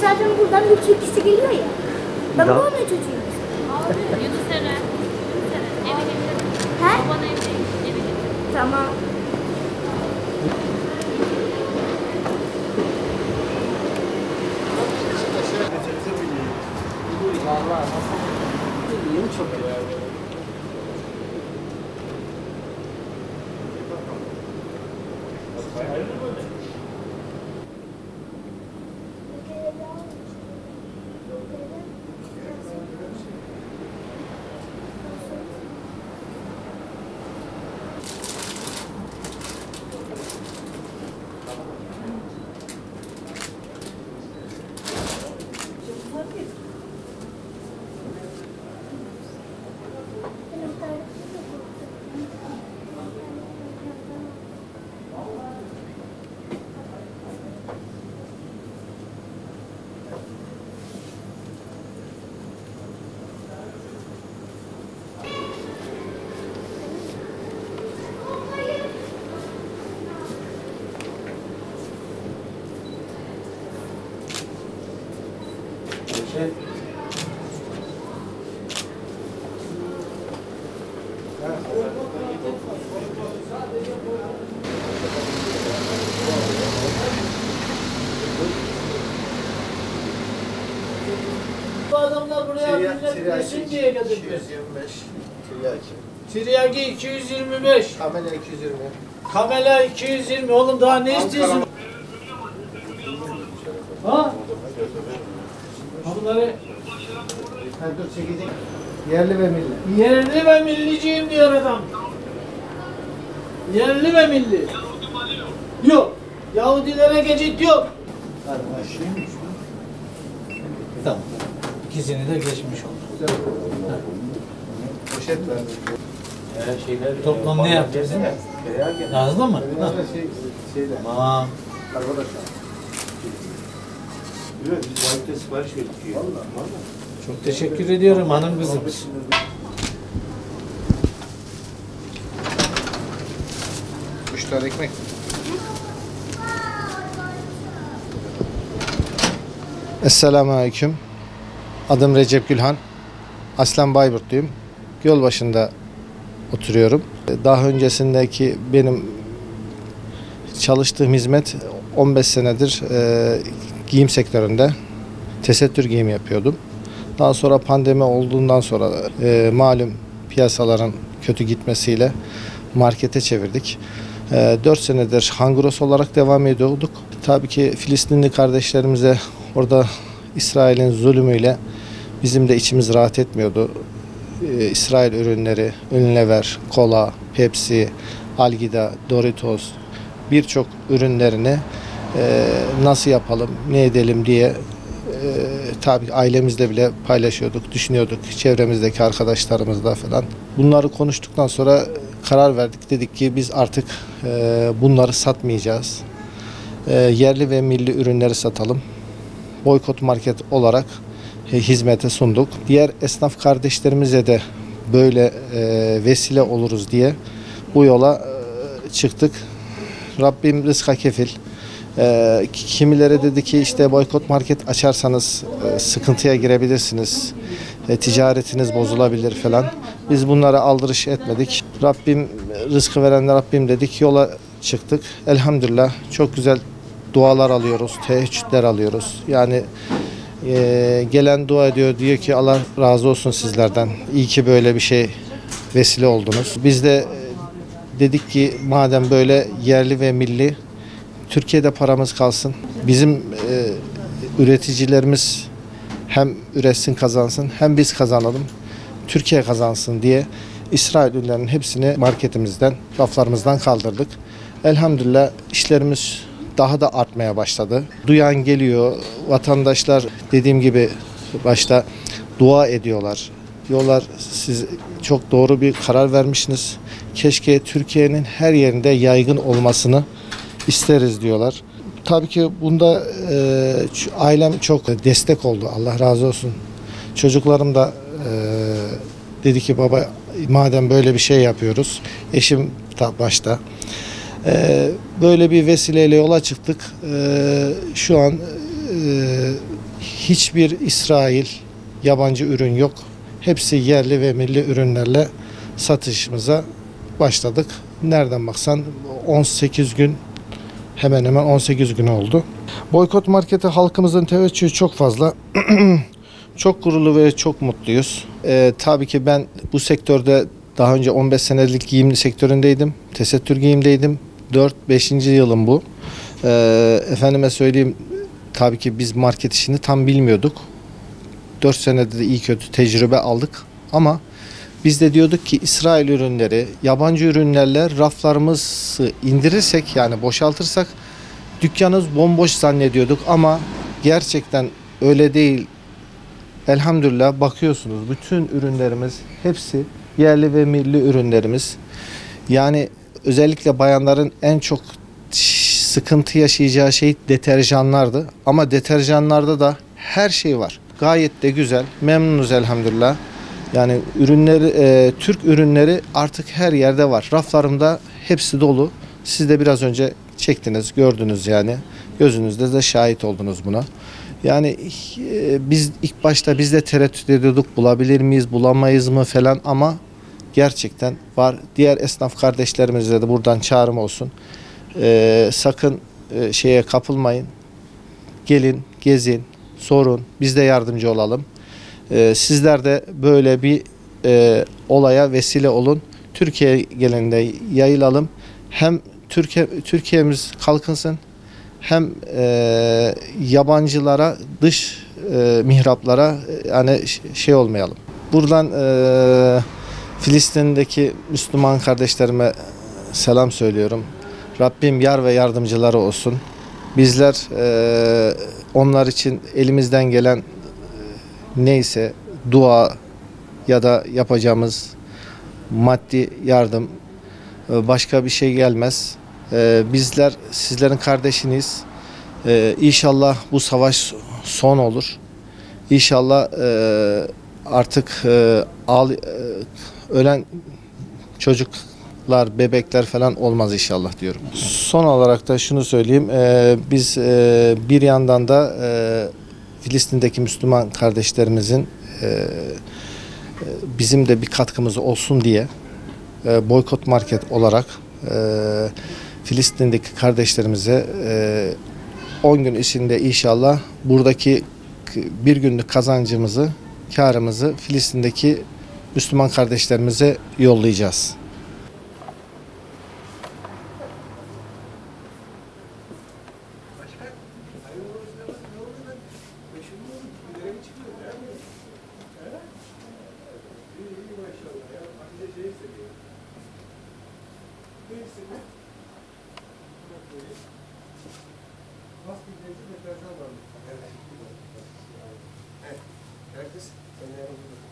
zaten buradan bir ikisi geliyor ya. Ben bu onun çocuğuyum. Yunus Eren. Eve getir. He? Babana eve getir. Tamam. Bu adamlar buraya millet yesin diye getirdi. 225 Tiryaki 225. Kamera 220. Kamela 220. Oğlum daha ne istiyorsun? Ha? Bunları Dur çekecek. Yerli ve milli. yerli ve milliciyim diyor adam. Yerli ve milli. Yok. Yahudilere geçit yok. Tamam. İkisini de geçmiş oldu. Poşet verdim. Toplam ne yaptınız? Yazdın mı? Ha. Şeyde. Tamam. Arkadaşlar. Evet, biz Vahit'te sipariş verdik ya. Çok teşekkür ediyorum hanım kızım. 3 tane ekmek. Esselamualeyküm. Adım Recep Gülhan. Aslen Bayburtluyum. Gölbaşı'nda oturuyorum. Daha öncesindeki benim çalıştığım hizmet 15 senedir giyim sektöründe tesettür giyim yapıyordum. Daha sonra pandemi olduğundan sonra malum piyasaların kötü gitmesiyle markete çevirdik. 4 senedir hangros olarak devam ediyorduk. Tabii ki Filistinli kardeşlerimize orada İsrail'in zulmüyle bizim de içimiz rahat etmiyordu. İsrail ürünleri, Unilever, kola, Pepsi, Algida, Doritos birçok ürünlerini nasıl yapalım, ne edelim diye tabii ailemizle bile paylaşıyorduk, düşünüyorduk, çevremizdeki arkadaşlarımızla falan. Bunları konuştuktan sonra karar verdik. Dedik ki biz artık bunları satmayacağız. Yerli ve milli ürünleri satalım. Boykot market olarak hizmete sunduk. Diğer esnaf kardeşlerimize de böyle vesile oluruz diye bu yola çıktık. Rabbim rızka kefil. Kimileri dedi ki işte boykot market açarsanız sıkıntıya girebilirsiniz. Ticaretiniz bozulabilir falan. Biz bunlara aldırış etmedik. Rabbim rızkı veren Rabbim dedik. Yola çıktık. Elhamdülillah çok güzel dualar alıyoruz. Teheccüdler alıyoruz. Yani gelen dua ediyor. Diyor ki Allah razı olsun sizlerden. İyi ki böyle bir şey vesile oldunuz. Biz de dedik ki madem böyle yerli ve milli Türkiye'de paramız kalsın. Bizim üreticilerimiz hem üretsin kazansın hem biz kazanalım. Türkiye kazansın diye İsrail ürünlerinin hepsini marketimizden, raflarımızdan kaldırdık. Elhamdülillah işlerimiz daha da artmaya başladı. Duyan geliyor, vatandaşlar dediğim gibi başta dua ediyorlar. Diyorlar siz çok doğru bir karar vermişsiniz. Keşke Türkiye'nin her yerinde yaygın olmasını isteriz diyorlar. Tabii ki bunda ailem çok destek oldu. Allah razı olsun. Çocuklarım da dedi ki baba madem böyle bir şey yapıyoruz. Eşim da başta. Böyle bir vesileyle yola çıktık. Şu an hiçbir İsrail yabancı ürün yok. Hepsi yerli ve milli ürünlerle satışımıza başladık. Nereden baksan 18 gün, hemen hemen 18 gün oldu. Boykot markete halkımızın teveccühü çok fazla. Çok gururlu ve çok mutluyuz. Tabii ki ben bu sektörde daha önce 15 senelik giyim sektöründeydim. Tesettür giyimdeydim. 4-5. yılım bu. Efendime söyleyeyim, tabii ki biz market işini tam bilmiyorduk. 4 senede de iyi kötü tecrübe aldık. Ama biz de diyorduk ki İsrail ürünleri, yabancı ürünlerle raflarımızı indirirsek, yani boşaltırsak dükkanımız bomboş zannediyorduk. Ama gerçekten öyle değil. Elhamdülillah bakıyorsunuz, bütün ürünlerimiz hepsi yerli ve milli ürünlerimiz. Yani özellikle bayanların en çok sıkıntı yaşayacağı şey deterjanlardı. Ama deterjanlarda da her şey var. Gayet de güzel. Memnunuz elhamdülillah. Yani ürünleri, Türk ürünleri artık her yerde var. Raflarımda hepsi dolu. Siz de biraz önce çektiniz, gördünüz yani. Gözünüzde de şahit oldunuz buna. Yani biz ilk başta biz de tereddüt ediyorduk, bulabilir miyiz, bulamayız mı falan, ama gerçekten var. Diğer esnaf kardeşlerimize de buradan çağrım olsun. Sakın şeye kapılmayın. Gelin, gezin, sorun. Biz de yardımcı olalım. Sizler de böyle bir olaya vesile olun. Türkiye genelinde yayılalım. Hem Türkiye'miz kalkınsın, hem yabancılara, dış mihraplara yani şey olmayalım. Buradan Filistin'deki Müslüman kardeşlerime selam söylüyorum. Rabbim yar ve yardımcıları olsun. Bizler onlar için elimizden gelen neyse, dua ya da yapacağımız maddi yardım, başka bir şey gelmez. Bizler sizlerin kardeşiniz. İnşallah bu savaş son olur. İnşallah artık ölen çocuklar, bebekler falan olmaz inşallah diyorum. Son olarak da şunu söyleyeyim. Biz bir yandan da Filistin'deki Müslüman kardeşlerimizin bizim de bir katkımız olsun diye boykot market olarak Filistin'deki kardeşlerimize 10 gün içinde inşallah buradaki bir günlük kazancımızı, karımızı Filistin'deki Müslüman kardeşlerimize yollayacağız. Herkes, sen ne yapıyorsun?